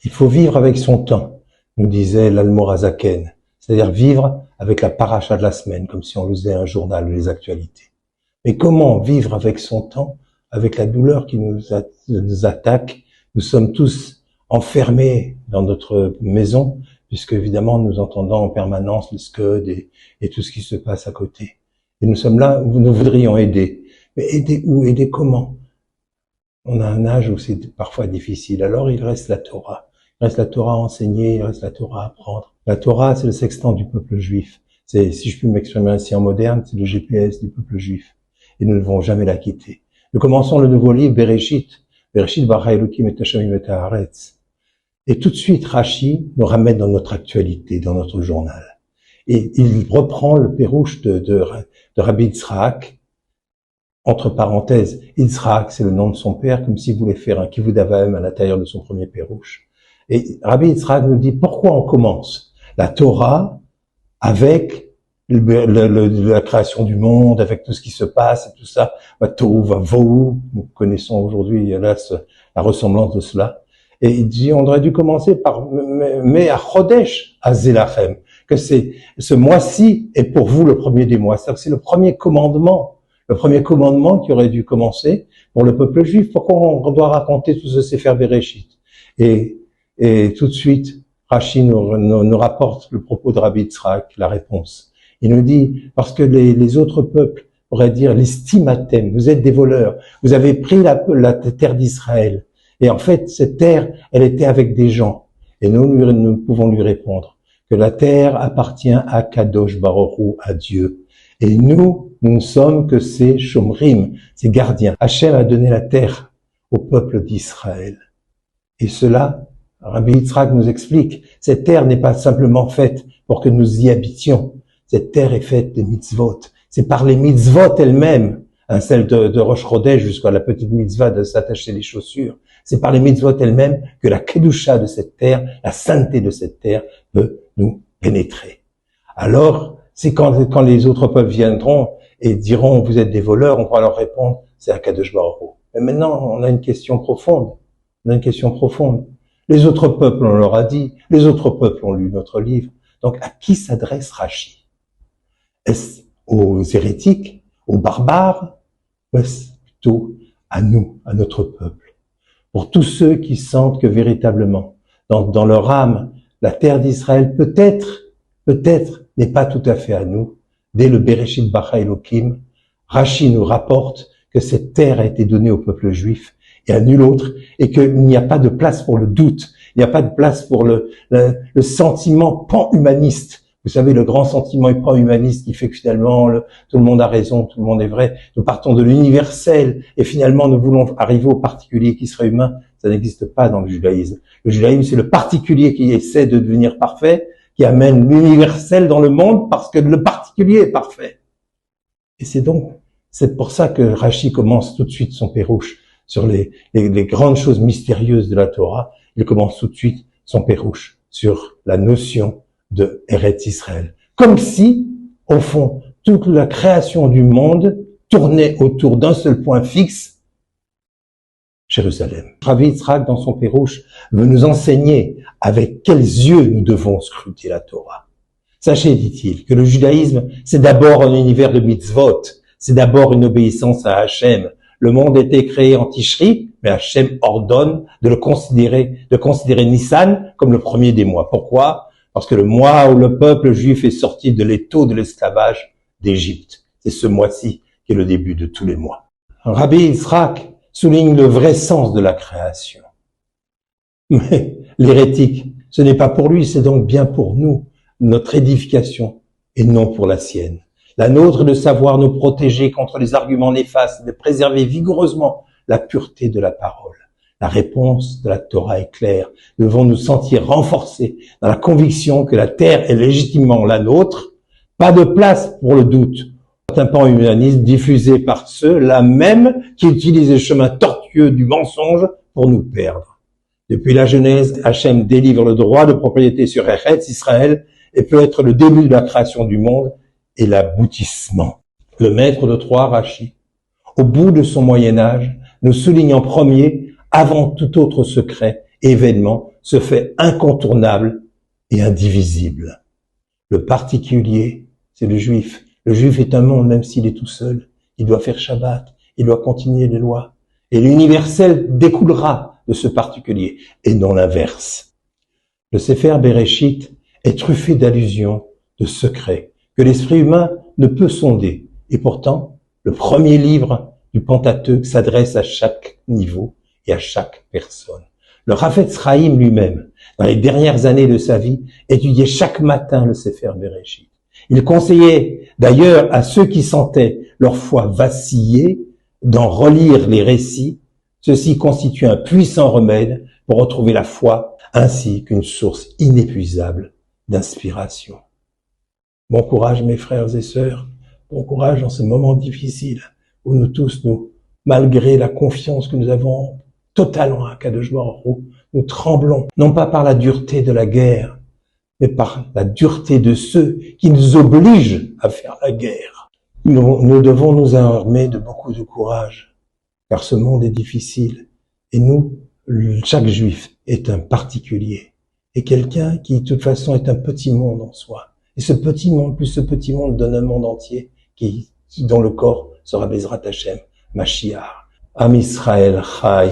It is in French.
Il faut vivre avec son temps, nous disait l'Almorazaken, c'est-à-dire vivre avec la paracha de la semaine, comme si on lisait un journal, les actualités. Mais comment vivre avec son temps, avec la douleur qui nous attaque? Nous sommes tous enfermés dans notre maison, puisque évidemment nous entendons en permanence le scud et tout ce qui se passe à côté. Et nous sommes là où nous voudrions aider. Mais aider où? Aider comment? On a un âge où c'est parfois difficile. Alors il reste la Torah. Il reste la Torah à enseigner, il reste la Torah à apprendre. La Torah, c'est le sextant du peuple juif. C'est, si je puis m'exprimer ainsi en moderne, c'est le GPS du peuple juif. Et nous ne devons jamais la quitter. Nous commençons le nouveau livre, Bereshit. Bereshit bara Elokim et Hashamim et haaretz. Et tout de suite, Rashi nous ramène dans notre actualité, dans notre journal. Et il reprend le pérouche de Rabbi Yitzhak. Entre parenthèses, Yitzhak, c'est le nom de son père, comme s'il voulait faire un kivud avaim à l'intérieur de son premier pérouche. Et Rabbi Yitzhak nous dit pourquoi on commence la Torah avec la création du monde, avec tout ce qui se passe et tout ça. Tohu vavohu, nous connaissons aujourd'hui la ressemblance de cela. Et il dit on aurait dû commencer par mais à Chodesh Azilachem, que c'est ce mois-ci est pour vous le premier des mois. C'est-à-dire que c'est le premier commandement qui aurait dû commencer pour le peuple juif. Pourquoi on doit raconter tout ce Sefer Bereshit? Et tout de suite, Rashi nous rapporte le propos de Rabbi Yitzhak, la réponse. Il nous dit, parce que les autres peuples pourraient dire, l'estimatem, vous êtes des voleurs, vous avez pris la terre d'Israël. Et en fait, cette terre, elle était avec des gens. Et nous pouvons lui répondre que la terre appartient à Kadosh Baruch Hu, à Dieu. Et nous ne sommes que ces shomrim, ces gardiens. Hachem a donné la terre au peuple d'Israël. Et cela, Rabbi Yitzhak nous explique, cette terre n'est pas simplement faite pour que nous y habitions. Cette terre est faite de mitzvot. C'est par les mitzvot elles-mêmes, celle de Rosh Chodesh jusqu'à la petite mitzvah de s'attacher les chaussures. C'est par les mitzvot elles-mêmes que la kedusha de cette terre, la sainteté de cette terre peut nous pénétrer. Alors, c'est quand les autres peuples viendront et diront vous êtes des voleurs, on pourra leur répondre c'est un Kadosh Baruch Hu. Mais maintenant, on a une question profonde. Les autres peuples, on leur a dit, les autres peuples ont lu notre livre. Donc, à qui s'adresse Rashi? Est-ce aux hérétiques, aux barbares, ou est-ce plutôt à nous, à notre peuple? Pour tous ceux qui sentent que véritablement, dans leur âme, la terre d'Israël peut-être n'est pas tout à fait à nous. Dès le Bereshit bara Elokim, Rashi nous rapporte que cette terre a été donnée au peuple juif et à nul autre, et qu'il n'y a pas de place pour le doute, il n'y a pas de place pour le sentiment pan-humaniste. Vous savez, le grand sentiment pan-humaniste qui fait que finalement, tout le monde a raison, tout le monde est vrai. Nous partons de l'universel et finalement nous voulons arriver au particulier qui serait humain. Ça n'existe pas dans le judaïsme. Le judaïsme, c'est le particulier qui essaie de devenir parfait, qui amène l'universel dans le monde parce que le particulier est parfait. Et c'est pour ça que Rashi commence tout de suite son pérouche sur les grandes choses mystérieuses de la Torah. Il commence tout de suite son pérouche sur la notion de Eretz Israël. Comme si, au fond, toute la création du monde tournait autour d'un seul point fixe, Jérusalem. Rabbi Yitzhak, dans son pérouche, veut nous enseigner avec quels yeux nous devons scruter la Torah. Sachez, dit-il, que le judaïsme, c'est d'abord un univers de mitzvot, c'est d'abord une obéissance à Hachem. Le monde était créé en Tishri, mais Hachem ordonne de considérer Nissan comme le premier des mois. Pourquoi? Parce que le mois où le peuple juif est sorti de l'étau de l'esclavage d'Égypte, c'est ce mois-ci qui est le début de tous les mois. Rabbi Yitzhak souligne le vrai sens de la création. Mais l'hérétique, ce n'est pas pour lui, c'est donc bien pour nous, notre édification, et non pour la sienne. La nôtre est de savoir nous protéger contre les arguments néfastes, de préserver vigoureusement la pureté de la parole. La réponse de la Torah est claire. Nous devons nous sentir renforcés dans la conviction que la terre est légitimement la nôtre. Pas de place pour le doute. Un pan humaniste diffusé par ceux-là même qui utilisent le chemin tortueux du mensonge pour nous perdre. Depuis la Genèse, Hachem délivre le droit de propriété sur Eretz Israël et peut être le début de la création du monde et l'aboutissement. Le maître de Troyes, Rashi, au bout de son Moyen-Âge, nous souligne en premier, avant tout autre secret, événement se fait incontournable et indivisible. Le particulier, c'est le juif. Le juif est un monde, même s'il est tout seul. Il doit faire Shabbat, il doit continuer les lois. Et l'universel découlera de ce particulier, et non l'inverse. Le Sefer Bereshit est truffé d'allusions, de secrets, que l'esprit humain ne peut sonder. Et pourtant, le premier livre du Pentateuque s'adresse à chaque niveau et à chaque personne. Le Chafetz Chaim lui-même, dans les dernières années de sa vie, étudiait chaque matin le Sefer Bereshit. Il conseillait d'ailleurs à ceux qui sentaient leur foi vaciller d'en relire les récits. Ceci constitue un puissant remède pour retrouver la foi ainsi qu'une source inépuisable d'inspiration. Bon courage mes frères et sœurs, bon courage dans ce moment difficile où nous tous, malgré la confiance que nous avons totalement à Kadosh Baruch Hu, nous tremblons, non pas par la dureté de la guerre, mais par la dureté de ceux qui nous obligent à faire la guerre. Nous devons nous armer de beaucoup de courage, car ce monde est difficile. Et nous, chaque juif est un particulier, et quelqu'un qui, de toute façon, est un petit monde en soi. Et ce petit monde, plus ce petit monde, donne un monde entier dont le corps sera Bezrat Hashem, Mashiach. Am Israël Chai.